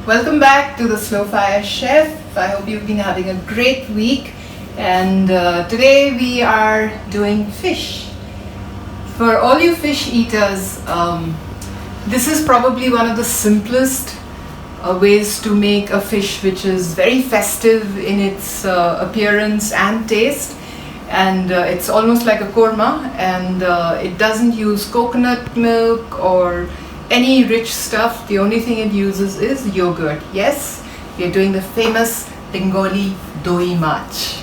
Welcome back to the Slow Fire Chef. I hope you've been having a great week, and today we are doing fish. For all you fish eaters, this is probably one of the simplest ways to make a fish which is very festive in its appearance and taste, and it's almost like a korma, and it doesn't use coconut milk or any rich stuff. The only thing it uses is yogurt. Yes, we are doing the famous Bengali Doi Maach.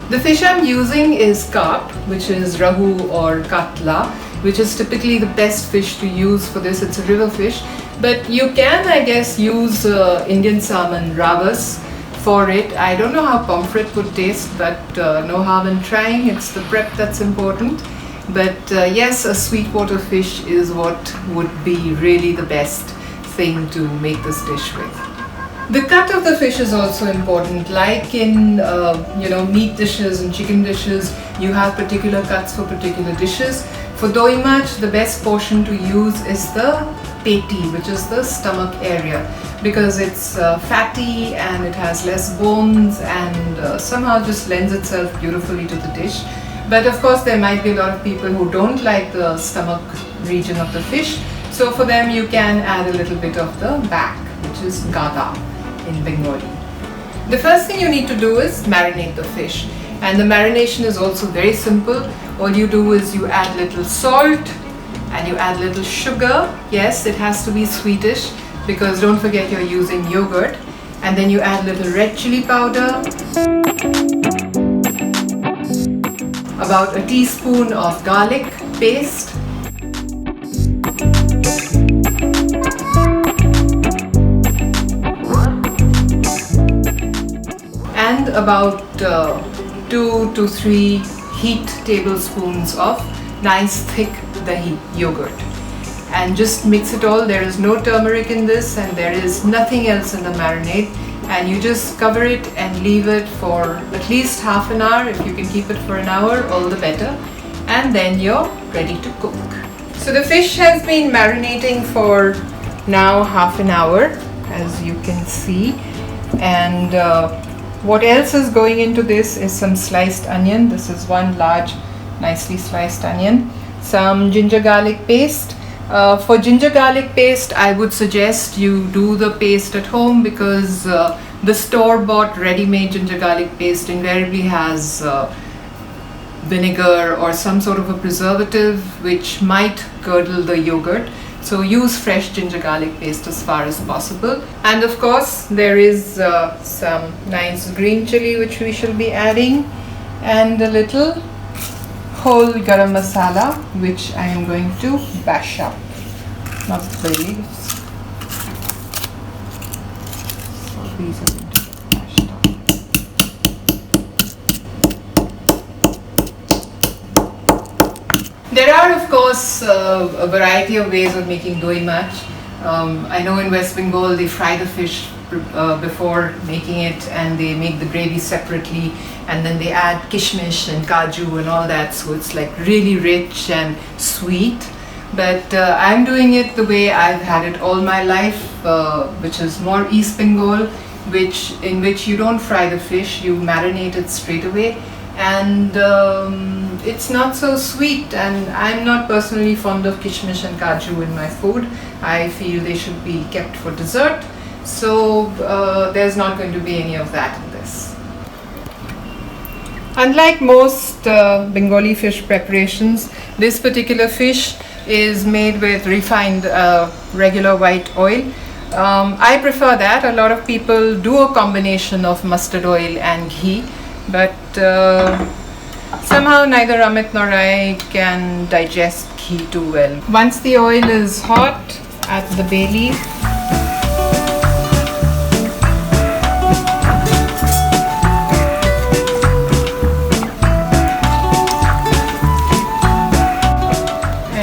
The fish I'm using is carp, which is ROHU or Katla, which is typically the best fish to use for this. It's a river fish, but you can, I guess, use Indian salmon, ravas, for it. I don't know how pomfret would taste, but no harm in trying. It's the prep that's important. But yes, a sweetwater fish is what would be really the best thing to make this dish with. The cut of the fish is also important. Like in meat dishes and chicken dishes, you have particular cuts for particular dishes. For Doi Maach, the best portion to use is the peti, which is the stomach area, because it's fatty and it has less bones and somehow just lends itself beautifully to the dish. But of course, there might be a lot of people who don't like the stomach region of the fish. So for them, you can add a little bit of the back, which is gada in Bengali. The first thing you need to do is marinate the fish, and the marination is also very simple. All you do is you add little salt and you add little sugar. Yes, it has to be sweetish, because don't forget you're using yogurt. And then you add little red chili powder, about a teaspoon of garlic paste, and about 2 to 3 heat tablespoons of nice thick DAHI yogurt. And just mix it all. There is no turmeric in this, and there is nothing else in the marinade. And you just cover it and leave it for at least half an hour. If you can keep it for an hour, all the better. And then you're ready to cook. So the fish has been marinating for now half an hour, as you can see. And what else is going into this is some sliced onion. This is one large, nicely sliced onion. Some ginger garlic paste. For ginger garlic paste, I would suggest you do the paste at home, because the store-bought ready-made ginger garlic paste invariably has vinegar or some sort of a preservative which might curdle the yogurt. So use fresh ginger garlic paste as far as possible. And of course, there is some nice green chili which we shall be adding, and a little whole garam masala which I am going to bash up, not the bay leaves. So these are going to be bashed up. There are, of course, a variety of ways of making Doi Maach. I know in West Bengal they fry the fish before making it, and they make the gravy separately, and then they add kishmish and kaju and all that, so it's like really rich and sweet. But I'm doing it the way I've had it all my life, which is more East Bengal, in which you don't fry the fish, you marinate it straight away. And it's not so sweet, and I'm not personally fond of kishmish and kaju in my food. I feel they should be kept for dessert, so there's not going to be any of that in this. Unlike most Bengali fish preparations, this particular fish is made with refined regular white oil. I prefer that. A lot of people do a combination of mustard oil and ghee, but somehow neither Amit nor I can digest ghee too well. Once the oil is hot, add the bay leaf.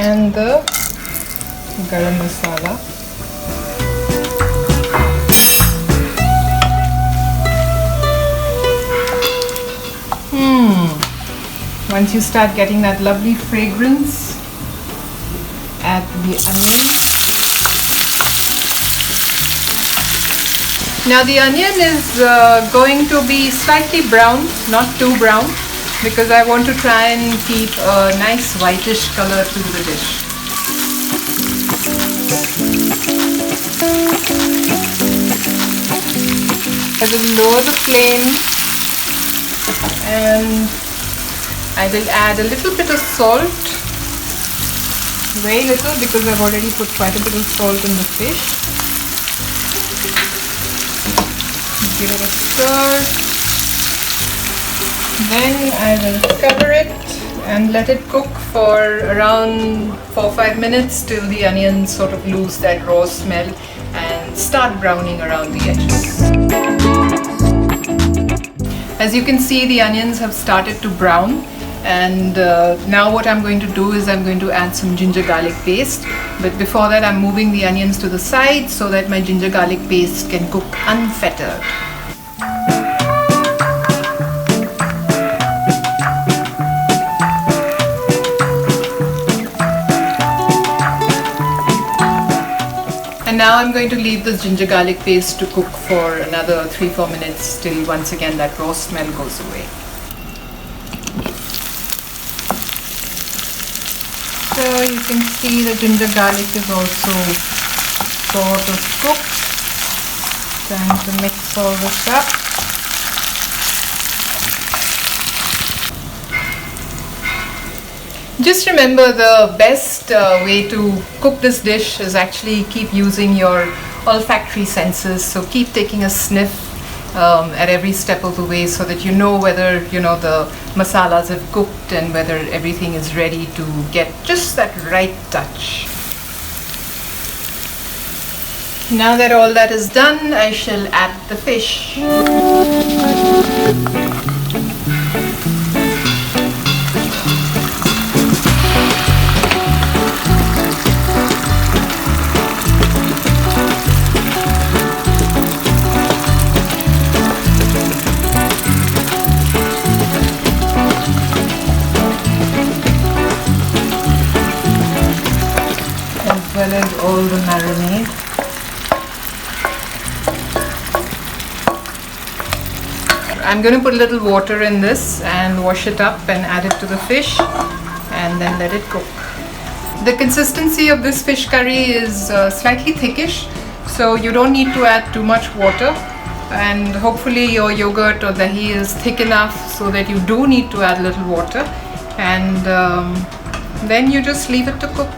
And the garam masala. Once you start getting that lovely fragrance, add the onions. Now the onion is going to be slightly brown, not too brown, because I want to try and keep a nice whitish color to the dish. I will lower the flame and I will add a little bit of salt, very little because I've already put quite a bit of salt in the fish. Give it a stir. Then I will cover it and let it cook for around 4-5 minutes till the onions sort of lose that raw smell and start browning around the edges. As you can see, the onions have started to brown, and now what I'm going to do is I'm going to add some ginger garlic paste. But before that, I'm moving the onions to the side so that my ginger garlic paste can cook unfettered. And now I'm going to leave this ginger garlic paste to cook for another 3-4 minutes till once again that raw smell goes away. So you can see the ginger garlic is also sort of cooked. Time to mix all this up. Just remember, the best way to cook this dish is actually keep using your olfactory senses. So keep taking a sniff at every step of the way so that you know whether the masalas have cooked and whether everything is ready to get just that right touch. Now that all that is done, I shall add the fish. As well as all the marinade. I'm going to put a little water in this and wash it up and add it to the fish and then let it cook. The consistency of this fish curry is slightly thickish, so you don't need to add too much water, and hopefully your yogurt or dahi is thick enough so that you do need to add a little water, and then you just leave it to cook.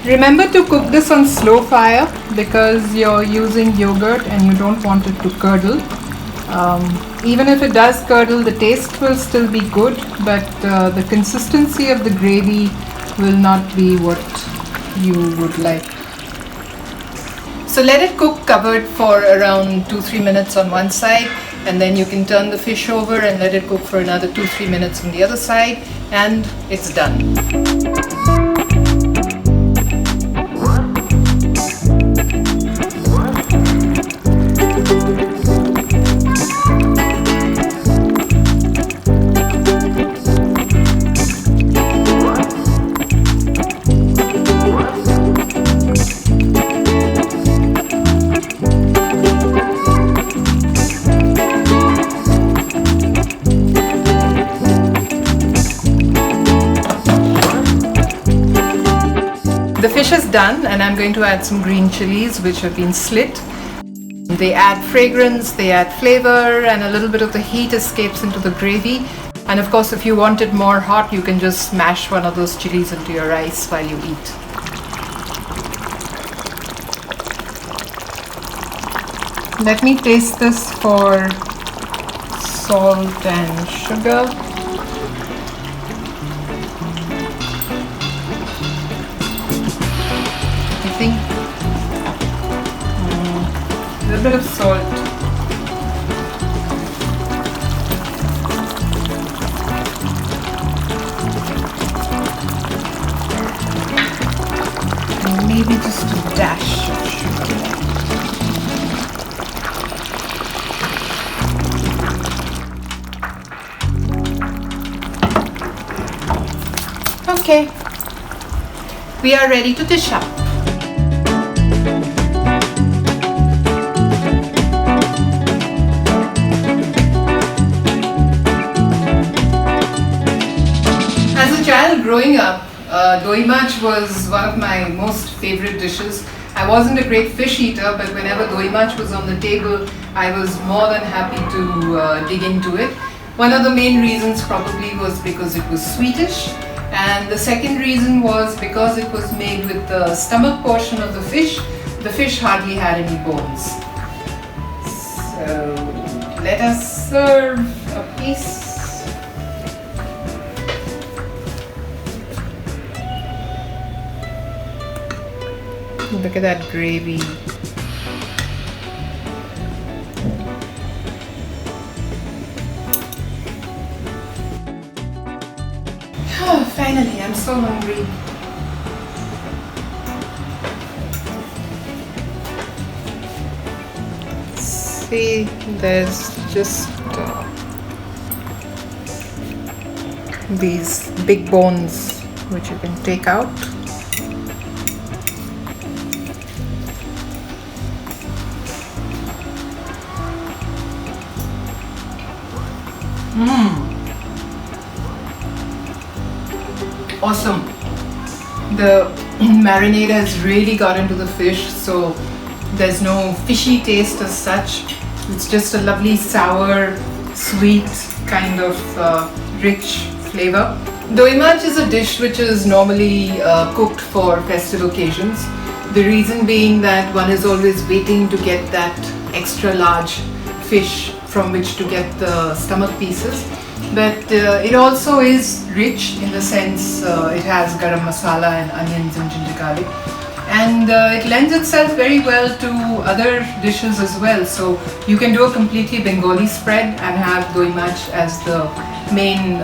Remember to cook this on slow fire because you're using yogurt and you don't want it to curdle. Even if it does curdle, the taste will still be good, but the consistency of the gravy will not be what you would like. So let it cook covered for around 2-3 minutes on one side, and then you can turn the fish over and let it cook for another 2-3 minutes on the other side, and it's done. The fish is done, and I'm going to add some green chilies which have been slit. They add fragrance, they add flavor, and a little bit of the heat escapes into the gravy. And of course, if you want it more hot, you can just smash one of those chilies into your rice while you eat. Let me taste this for salt and sugar. I think a little bit of salt. maybe just a dash of sugar. Okay, we are ready to dish up. As a child growing up, Doi Maach was one of my most favorite dishes. I wasn't a great fish eater, but whenever Doi Maach was on the table, I was more than happy to dig into it. One of the main reasons probably was because it was sweetish, and the second reason was because it was made with the stomach portion of the fish. The fish hardly had any bones. So let us serve a piece. Look at that gravy. Oh, finally, I'm so hungry. See, there's just these big bones which you can take out. Awesome. The marinade has really got into the fish, so there's no fishy taste as such. It's just a lovely sour, sweet kind of rich flavor. Doi Maach is a dish which is normally cooked for festive occasions. The reason being that one is always waiting to get that extra large fish from which to get the stomach pieces. But it also is rich in the sense it has garam masala and onions and ginger garlic, and it lends itself very well to other dishes as well. So you can do a completely Bengali spread and have Doi Maach as the main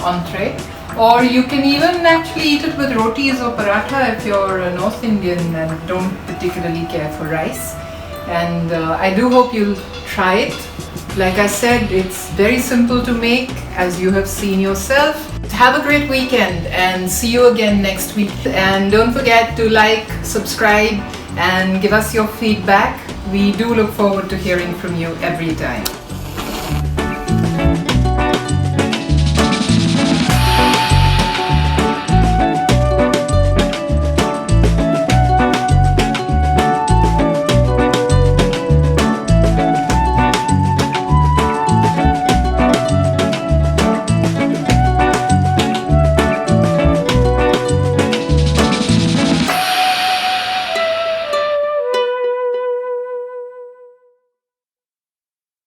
entree, or you can even actually eat it with rotis or paratha if you're a North Indian and don't particularly care for rice. And I do hope you'll try it. Like I said, it's very simple to make, as you have seen yourself. Have a great weekend and see you again next week. And don't forget to like, subscribe and give us your feedback. We do look forward to hearing from you every time.